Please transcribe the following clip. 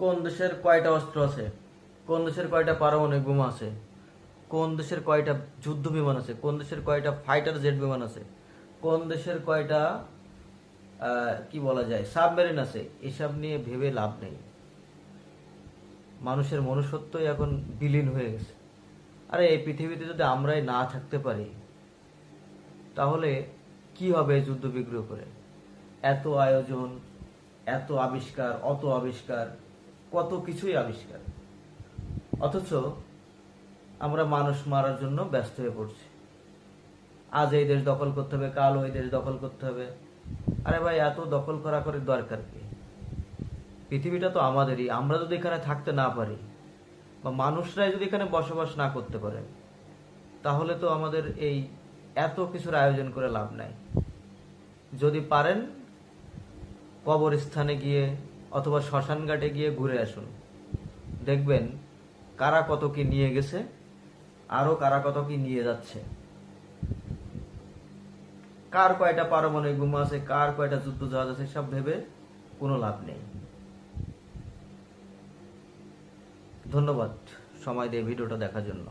কোন দেশের কয়টা অস্ত্র আছে, কোন দেশের কয়টা পারমাণবিক বোমা আছে, কোন দেশের কয়টা যুদ্ধ বিমান আছে, কোন দেশের কয়টা ফাইটার জেট বিমান আছে, কোন দেশের কয়টা কি বলা যায় সাবমেরিন আছে, এসব নিয়ে ভেবে লাভ নেই। মানুষের মনুষ্যত্বই এখন বিলীন হয়ে গেছে। আরে এই পৃথিবীতে যদি আমরাই না থাকতে পারি তাহলে কি হবে এই যুদ্ধ বিগ্রহ করে? এত আয়োজন, এত আবিষ্কার, অত আবিষ্কার, কত কিছুই আবিষ্কার, অথচ আমরা মানুষ মারার জন্য ব্যস্ত হয়ে পড়ছি। আজ এই দেশ দখল করতে হবে, কাল ওই দেশ দখল করতে হবে। আরে ভাই, এত দখল করা করে দরকার কি? পৃথিবীটা তো আমাদেরই। আমরা যদি এখানে থাকতে না পারি বা মানুষরাই যদি এখানে বসবাস না করতে পারে তাহলে তো আমাদের এই এত কিছুর আয়োজন করে লাভ নাই। যদি পারেন কবরস্থানে গিয়ে অথবা শ্মশান ঘাটে গিয়ে ঘুরে আসুন, দেখবেন কারা কত কি নিয়ে গেছে, আরো কারা কত কি নিয়ে যাচ্ছে। কার কয়টা পারমাণবিক বোমা আছে, কার কয়টা যুদ্ধ জাহাজ আছে, সব ভেবে কোনো লাভ নেই। ধন্যবাদ সময় দিয়ে ভিডিওটা দেখার জন্য।